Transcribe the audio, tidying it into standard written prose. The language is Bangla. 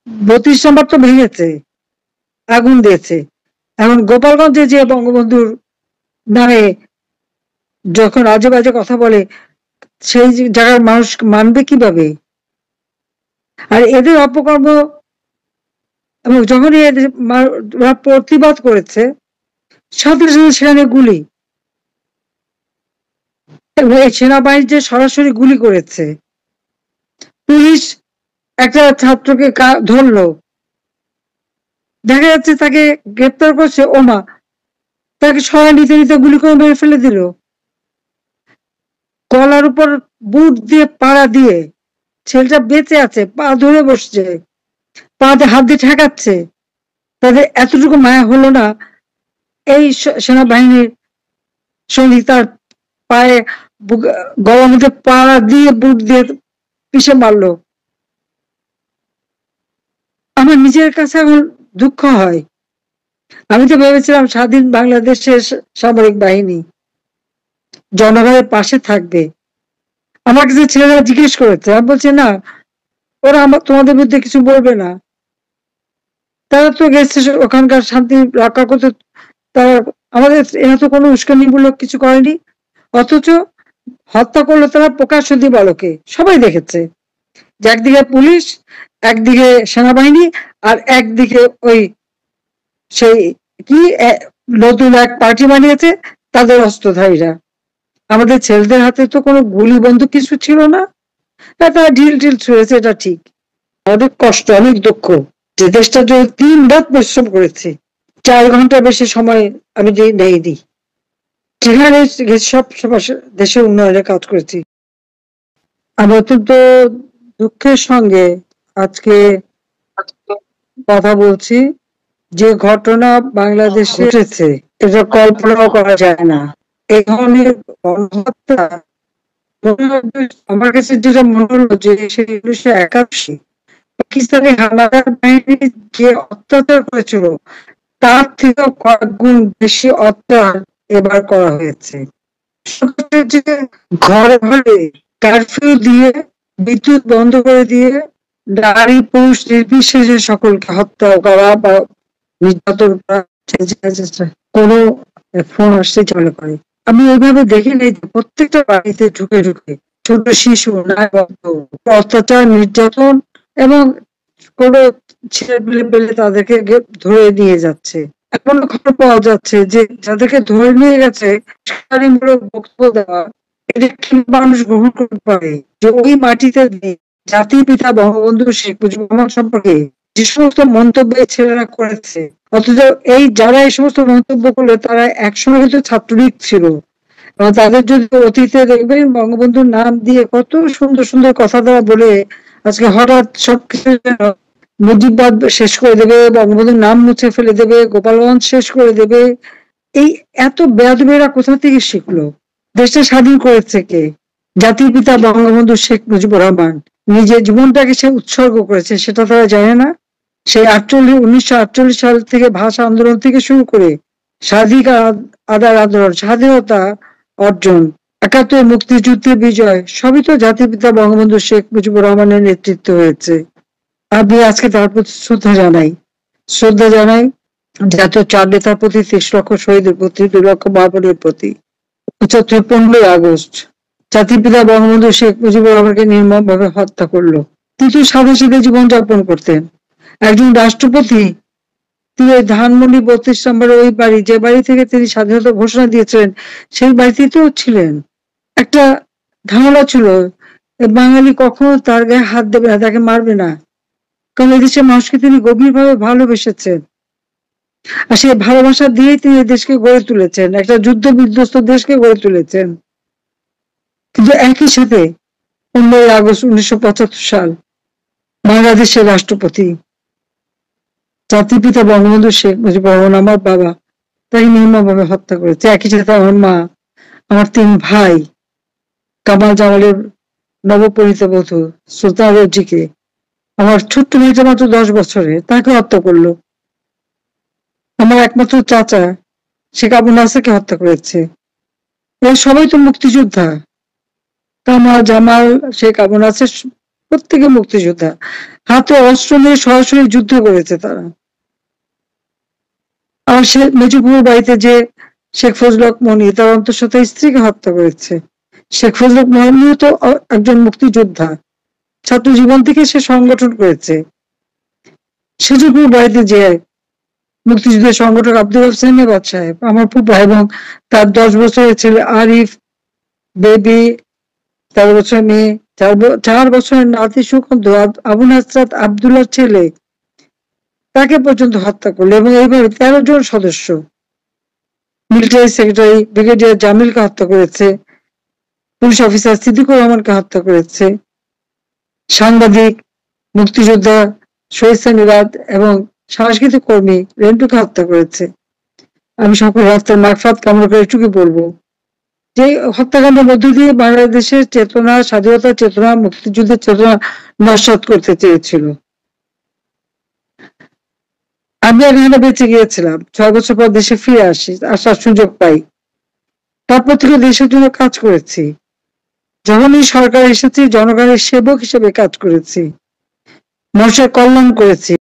32 নম্বর তো ভেঙেছে, আগুন দিয়েছে। এখন গোপালগঞ্জে যে বঙ্গবন্ধুর নামে যখন আজে বাজে কথা বলে, সেই জায়গার মানুষ মানবে কিভাবে? আর এদের অপকর্ম, এবং যখনই প্রতিবাদ করেছে, সাথে সাথে সেখানে গুলি, এবং এই সেনাবাহিনী যে সরাসরি গুলি করেছে। পুলিশ একটা ছাত্রকে ধরলো, দেখা যাচ্ছে তাকে গ্রেপ্তার করছে, ওমা, তাকে সরাই নিতে নিতে গুলি করে মেরে ফেলে দিল। গলার উপর বুট দিয়ে পাড়া দিয়ে, ছেলেটা বেঁচে আছে, পা ধরে বসছে, পাতে হাত দিয়ে ঠেকাচ্ছে। তাদের এতটুকু মায়া হলো না এই সেনাবাহিনীর সঙ্গে তার পায়ে গলার মধ্যে পাড়া দিয়ে বুট দিয়ে পিষে মারলো। আমার নিজের কাছে এখন দুঃখ হয়। আমি তো ভেবেছিলাম স্বাধীন বাংলাদেশের সামরিক বাহিনী জনগণের পাশে থাকবে। আমার কাছে ছেলেরা জিজ্ঞেস করেছে, আমি বলছি না, ওরা তোমাদের মধ্যে কিছু বলবে না, তারা তো গেছে ওখানকার শান্তি রক্ষা করতে, তারা আমাদের এরা তো কোনো উস্কানিমূলক কিছু করেনি। অথচ হত্যা করলো তারা প্রকাশ্য দিবালোকে, সবাই দেখেছে যে একদিকে পুলিশ, একদিকে সেনাবাহিনী, আর একদিকে ওই সেই কি নতুন এক পার্টি বানিয়েছে তাদের অস্ত্রধারীরা। আমাদের ছেলেদের হাতে তো কোনো গুলি বন্দুক কিছু ছিল না, তারা ঢিল ঢিল ছুঁড়েছে, এটা ঠিক। অনেক কষ্ট, অনেক দুঃখ যে দেশটার জন্য 3 রাত পরিশ্রম করেছি, 4 ঘন্টা বেশি সময় আমি যে নেইনি, সেখানে সব দেশের উন্নয়নে কাজ করেছি। আমি অত্যন্ত দুঃখের সঙ্গে আজকে কথা বলছি, যে ঘটনা বাংলাদেশে ঘটেছে এটা কল্পনাও করা যায় না। এই ধরনের গণহত্যা আমার কাছে যেটা মনে হলো যে 1981 পাকিস্তানি হানাদার বাহিনী যে অত্যাচার করেছিল তার থেকে কয়েক গুণ বেশি অত্যাচার এবার করা হয়েছে। ঘরে ঘরে কারফিউ দিয়ে, বিদ্যুৎ বন্ধ করে দিয়ে, নারী পুরুষ নির্বিশেষে সকলকে হত্যা করা বা নির্যাতন করা, কোনো ফোন আসতে চলে করে। আমি এইভাবে দেখিনি যে প্রত্যেকটা বাড়িতে ঢুকে ঢুকে ছোট শিশু, অত্যাচার, নির্যাতন, এবং কোনো ছেলে পেলে তাদেরকে ধরে নিয়ে যাচ্ছে। এমন খবর পাওয়া যাচ্ছে যে যাদেরকে ধরে নিয়ে গেছে বক্তব্য দেওয়া, এটা কি মানুষ গ্রহণ করতে পারে যে ওই মাটিতে জাতির পিতা বঙ্গবন্ধু শেখ মুজিবুর রহমান সম্পর্কে যে সমস্ত মন্তব্য ছেলেরা করেছে, অথচ যারা এই সমস্ত মন্তব্য করলো তারা একসময় কিন্তু ছাত্রলীগ ছিল, এবং তাদের যদি অতীতে দেখবেন বঙ্গবন্ধুর নাম দিয়ে কত সুন্দর সুন্দর কথা তারা বলে আজকে হঠাৎ সবকিছু মুজিববাদ শেষ করে দেবে, বঙ্গবন্ধুর নাম মুছে ফেলে দেবে, গোপালগঞ্জ শেষ করে দেবে। এই এত বেয়াদবেরা কোথা থেকে শিখলো? দেশটা স্বাধীন করেছে কে? জাতির পিতা বঙ্গবন্ধু শেখ মুজিবুর রহমান। নিজের জীবনটাকে সে উৎসর্গ করেছে, সেটা তারা জানে না। সেই 1948 সাল থেকে ভাষা আন্দোলন থেকে শুরু করে আদার আন্দোলন, স্বাধীনতা অর্জন, 71 মুক্তিযুদ্ধের বিজয়, সবই তো জাতির পিতা বঙ্গবন্ধু শেখ মুজিবুর রহমানের নেতৃত্ব হয়েছে। আমি আজকে তার প্রতি শ্রদ্ধা জানাই জাতীয় 4 নেতার প্রতি, 30 লক্ষ শহীদের প্রতি, 2 লক্ষ মা বোনের প্রতি। 15ই আগস্ট জাতির পিতা বঙ্গবন্ধু শেখ মুজিবুর রহমানকে নির্মম ভাবে হত্যা করলো। তিনি সাদা সিধে জীবনযাপন করতেন। একজন রাষ্ট্রপতি, তিনি ধানমন্ডি 32 নম্বরে ওই বাড়ি, যে বাড়ি থেকে তিনি স্বাধীনতা ঘোষণা দিয়েছিলেন, সেই বাড়িতেও ছিলেন। একটা ধারণা ছিল বাঙালি কখনো তার গায়ে হাত দেবে না, তাকে মারবে না, কারণ এদেশের মানুষকে তিনি গভীরভাবে ভালোবেসেছেন। আর সেই ভালোবাসা দিয়েই তিনি দেশকে গড়ে তুলেছেন, একটা যুদ্ধ বিধ্বস্ত দেশকে গড়ে তুলেছেন। কিন্তু একই সাথে 15ই আগস্ট 1975 সাল বাংলাদেশের রাষ্ট্রপতি জাতির পিতা বঙ্গবন্ধু শেখ মুজিবুর রহমান, আমার বাবা, তাকে নির্মমভাবে হত্যা করেছে। একই সাথে আমার মা, আমার 3 ভাই, কামাল জামালের নবপরিণীত বধূ সুলতানা রজিকে, আমার ছোট্ট মেয়েটা মাত্র 10 বছরে, তাকে হত্যা করলো। আমার একমাত্র চাচা শেখ আবু নাসেরকে হত্যা করেছে। এরা সবাই তো মুক্তিযোদ্ধা। কামাল, জামাল, শেখ আবু নাসের প্রত্যেকে মুক্তিযোদ্ধা। হাতে অস্ত্র নিয়ে সরাসরি যুদ্ধ করেছে তারা। আর সে মেজুপুর বাড়িতে যে শেখ ফজলুল হক মনি তার অন্তঃসত্ত্বা স্ত্রীকে হত্যা করেছে। শেখ ফজলুল হক মনিও তো একজন মুক্তিযোদ্ধা, ছাত্র জীবন থেকে সে সংগঠন করেছে। সেজুপুর বাড়িতে যে মুক্তিযুদ্ধের সংগঠক আব্দুল হাসান সাহেব আমার ফুফা, এবং তার 10 বছরের ছেলে আরিফ, বেবি 13 বছরের মেয়ে, 4 বছরের নাতি সুকান্ত, আবু নাসরাত আব্দুল্লাহ ছেলে, তাকে পর্যন্ত হত্যা করলো। এবং এইভাবে 13 জন সদস্য, মিলিটারি সেক্রেটারি ব্রিগেডিয়ার জামিলকে হত্যা করেছে, পুলিশ অফিসার সিদ্দিকুর রহমানকে হত্যা করেছে, সাংবাদিক, মুক্তিযোদ্ধা শহীদ সামিরাদ এবং সাংস্কৃতিক কর্মী রেন্টুকে হত্যা করেছে। আমি সকল হত্যার মাগফিরাত কামনা করে এটুকু বলবো যে হত্যাকাণ্ডের মধ্য দিয়ে বাংলাদেশের চেতনা, স্বাধীনতার চেতনা, মুক্তিযুদ্ধের চেতনা নস্যাৎ করতে চেয়েছিল। আমি এখানে বেঁচে গিয়েছিলাম, 6 বছর পর দেশে ফিরে আসার সুযোগ পাই। তারপর থেকে দেশের জন্য কাজ করেছি। যখনই সরকার এসেছি জনগণের সেবক হিসেবে কাজ করেছি, মানুষের কল্যাণ করেছি।